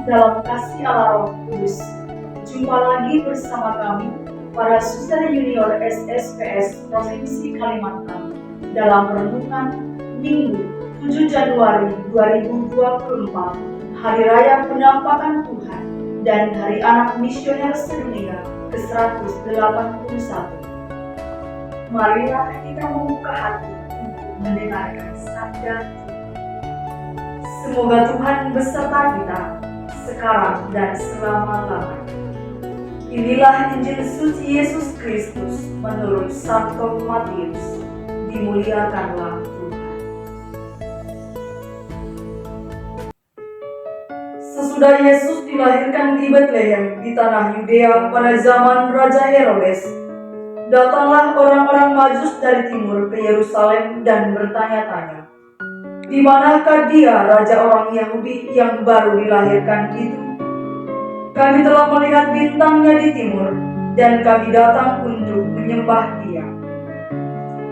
dalam kasih Allah Roh Kudus. Jumpa lagi bersama kami, para Suster Junior SSPS Provinsi Kalimantan, dalam renungan Minggu 7 Januari 2024, Hari Raya Penampakan Tuhan dan Hari Anak Misioner Sedunia ke-181. Marilah kita membuka hati untuk mendengarkan sabda Tuhan. Semoga Tuhan beserta kita sekarang dan selama-lamanya. Inilah Injil suci Yesus Kristus menurut Santo Matius. Dimuliakanlah Tuhan. Sesudah Yesus dilahirkan di Betlehem di tanah Yudea pada zaman Raja Herodes, datanglah orang-orang Majus dari timur ke Yerusalem dan bertanya-tanya, "Di manakah dia, raja orang Yahudi yang baru dilahirkan itu? Kami telah melihat bintangnya di timur, dan kami datang untuk menyembah dia."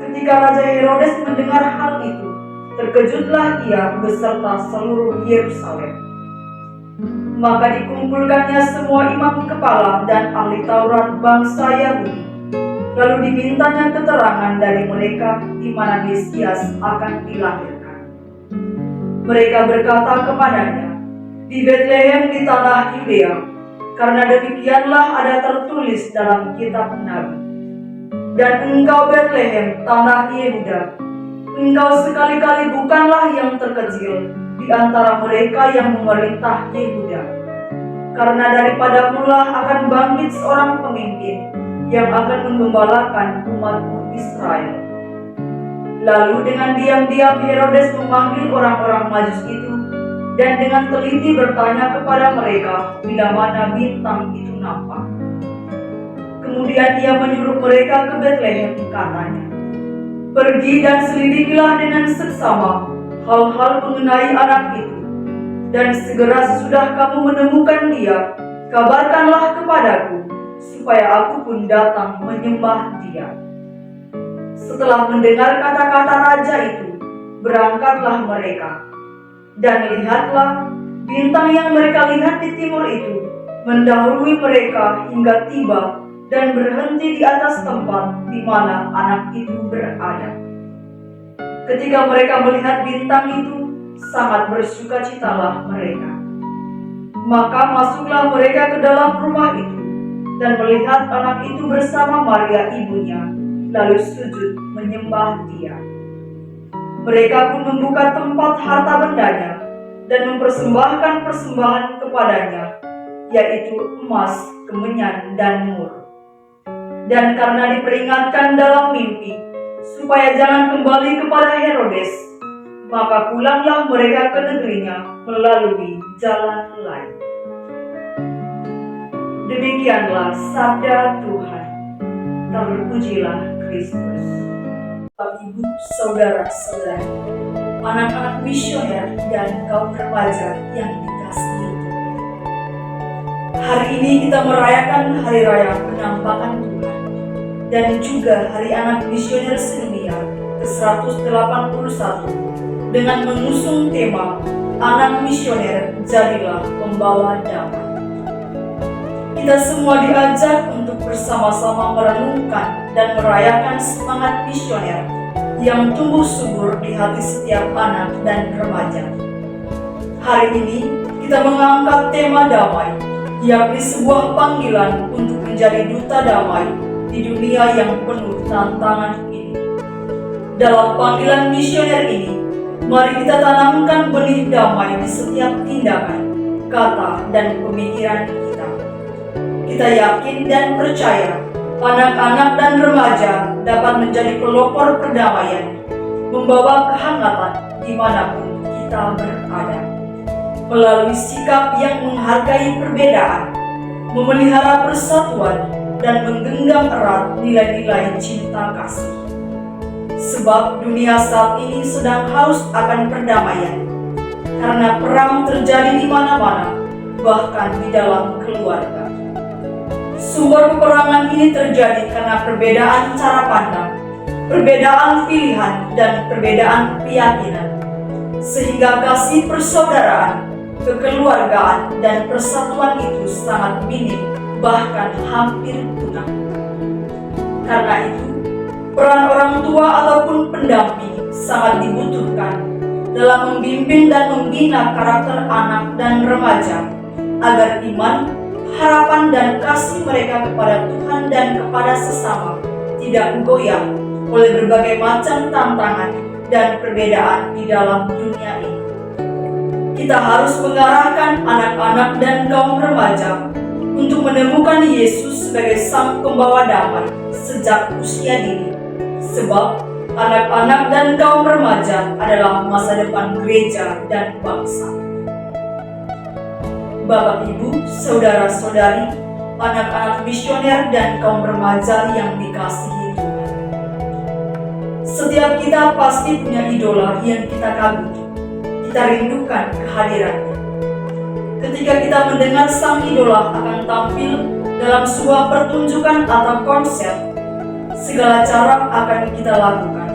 Ketika Raja Herodes mendengar hal itu, terkejutlah ia beserta seluruh Yerusalem. Maka dikumpulkannya semua imam kepala dan ahli Taurat bangsa Yahudi. Lalu dimintanya keterangan dari mereka di mana Mesias akan dilahirkan. Mereka berkata kepadanya, "Di Betlehem di tanah Yudea, karena demikianlah ada tertulis dalam kitab Nabi. Dan engkau Betlehem, tanah Yehuda, engkau sekali-kali bukanlah yang terkecil di antara mereka yang memerintah Yehuda. Karena daripadamulah akan bangkit seorang pemimpin yang akan menggembalakan umatmu Israel." Lalu dengan diam-diam Herodes memanggil orang-orang Majus itu dan dengan teliti bertanya kepada mereka bila mana bintang itu nampak. Kemudian ia menyuruh mereka ke Betlehem, katanya, "Pergi dan selidikilah dengan seksama hal-hal mengenai anak itu, dan segera sesudah kamu menemukan dia, kabarkanlah kepadaku, supaya aku pun datang menyembah dia." Setelah mendengar kata-kata raja itu, berangkatlah mereka. Dan lihatlah, bintang yang mereka lihat di timur itu mendahului mereka hingga tiba dan berhenti di atas tempat di mana anak itu berada. Ketika mereka melihat bintang itu, sangat bersukacitalah mereka. Maka masuklah mereka ke dalam rumah itu dan melihat anak itu bersama Maria ibunya, lalu sujud menyembah dia. Mereka pun membuka tempat harta bendanya dan mempersembahkan persembahan kepadanya, yaitu emas, kemenyan, dan mur. Dan karena diperingatkan dalam mimpi, supaya jangan kembali kepada Herodes, maka pulanglah mereka ke negerinya melalui jalan lain. Demikianlah sabda Tuhan. Terpujilah Kristus. Bapak, Ibu, saudara-saudari, anak-anak misioner dan kaum remaja yang dikasihi Tuhan. Hari ini kita merayakan Hari Raya Penampakan Tuhan dan juga Hari Anak Misioner Sedunia ke-181 dengan mengusung tema Anak Misioner Jadilah Pembawa Damai. Kita semua diajak untuk bersama-sama merenungkan dan merayakan semangat misioner yang tumbuh subur di hati setiap anak dan remaja. Hari ini kita mengangkat tema damai, yakni sebuah panggilan untuk menjadi duta damai di dunia yang penuh tantangan ini. Dalam panggilan misioner ini, mari kita tanamkan benih damai di setiap tindakan, kata, dan pemikiran kita. Kita yakin dan percaya anak-anak dan remaja dapat menjadi pelopor perdamaian, membawa kehangatan dimanapun kita berada. Melalui sikap yang menghargai perbedaan, memelihara persatuan, dan menggenggam erat nilai-nilai cinta kasih. Sebab dunia saat ini sedang haus akan perdamaian, karena perang terjadi di mana-mana, bahkan di dalam keluarga. Sumber peperangan ini terjadi karena perbedaan cara pandang, perbedaan pilihan, dan perbedaan keyakinan. Sehingga kasih persaudaraan, kekeluargaan dan persatuan itu sangat minim, bahkan hampir punah. Karena itu, peran orang tua ataupun pendamping sangat dibutuhkan dalam membimbing dan membina karakter anak dan remaja agar iman, harapan dan kasih mereka kepada Tuhan dan kepada sesama tidak goyah oleh berbagai macam tantangan dan perbedaan di dalam dunia ini. Kita harus mengarahkan anak-anak dan kaum remaja untuk menemukan Yesus sebagai Sang Pembawa Damai sejak usia dini, sebab anak-anak dan kaum remaja adalah masa depan gereja dan bangsa. Bapak, Ibu, saudara-saudari, anak-anak misioner dan kaum remaja yang dikasihi Tuhan. Setiap kita pasti punya idola yang kita kagumi, kita rindukan kehadirannya. Ketika kita mendengar sang idola akan tampil dalam sebuah pertunjukan atau konser, segala cara akan kita lakukan.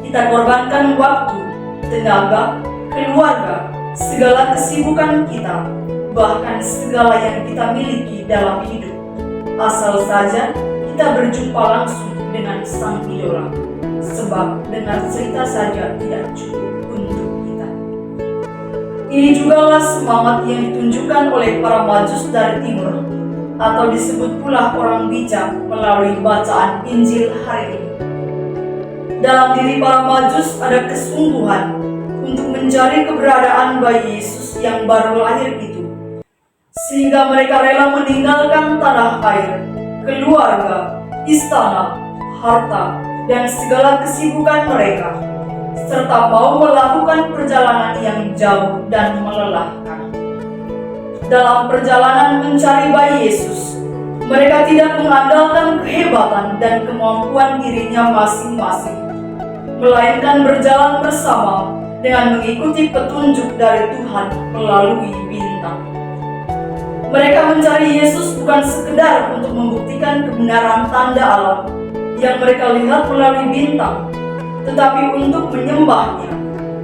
Kita korbankan waktu, tenaga, keluarga, segala kesibukan kita, bahkan segala yang kita miliki dalam hidup, asal saja kita berjumpa langsung dengan sang idola, sebab dengar cerita saja tidak cukup untuk kita. Ini jugalah semangat yang ditunjukkan oleh para Majus dari Timur, atau disebut pula orang bijak melalui bacaan Injil hari ini. Dalam diri para Majus ada kesungguhan untuk mencari keberadaan bayi Yesus yang baru lahir itu, sehingga mereka rela meninggalkan tanah air, keluarga, istana, harta, dan segala kesibukan mereka, serta mau melakukan perjalanan yang jauh dan melelahkan. Dalam perjalanan mencari bayi Yesus, mereka tidak mengandalkan kehebatan dan kemampuan dirinya masing-masing, melainkan berjalan bersama dengan mengikuti petunjuk dari Tuhan melalui bintang. Mereka mencari Yesus bukan sekedar untuk membuktikan kebenaran tanda alam yang mereka lihat melalui bintang, tetapi untuk menyembahnya,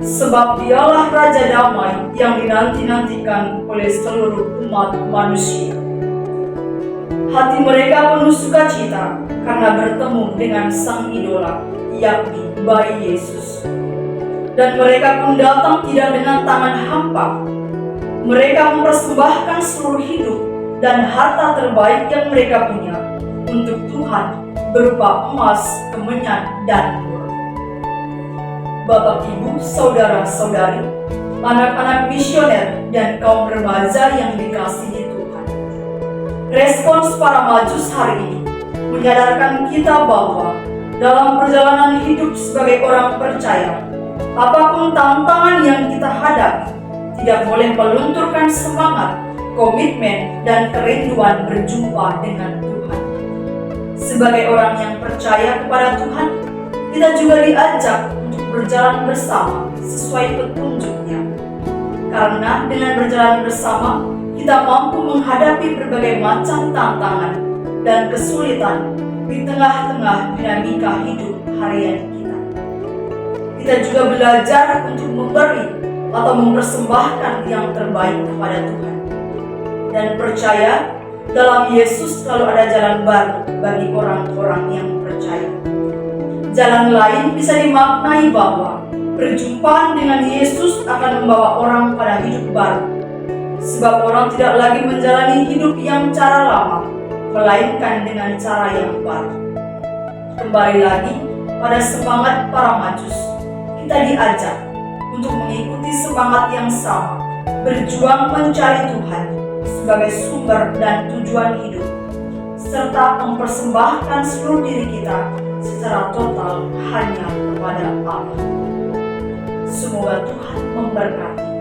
sebab dialah Raja Damai yang dinanti-nantikan oleh seluruh umat manusia. Hati mereka penuh sukacita karena bertemu dengan sang idola, yakni bayi Yesus. Dan mereka pun datang tidak dengan tangan hampa. Mereka mempersembahkan seluruh hidup dan harta terbaik yang mereka punya untuk Tuhan, berupa emas, kemenyan, dan mur. Bapak, Ibu, saudara-saudari, anak-anak misioner dan kaum remaja yang dikasihi Tuhan. Respons para Majus hari ini menyadarkan kita bahwa dalam perjalanan hidup sebagai orang percaya, apapun tantangan yang kita hadapi, tidak boleh melunturkan semangat, komitmen, dan kerinduan berjumpa dengan Tuhan. Sebagai orang yang percaya kepada Tuhan, kita juga diajak untuk berjalan bersama sesuai petunjuk-Nya. Karena dengan berjalan bersama, kita mampu menghadapi berbagai macam tantangan dan kesulitan di tengah-tengah dinamika hidup harian kita. Kita juga belajar untuk memberi atau mempersembahkan yang terbaik kepada Tuhan. Dan percaya dalam Yesus selalu ada jalan baru bagi orang-orang yang percaya. Jalan lain bisa dimaknai bahwa perjumpaan dengan Yesus akan membawa orang pada hidup baru. Sebab orang tidak lagi menjalani hidup yang cara lama, melainkan dengan cara yang baru. Kembali lagi pada semangat para Majus, kita diajak untuk mengikuti semangat yang sama, berjuang mencari Tuhan sebagai sumber dan tujuan hidup, serta mempersembahkan seluruh diri kita secara total hanya kepada Allah. Semoga Tuhan memberkati.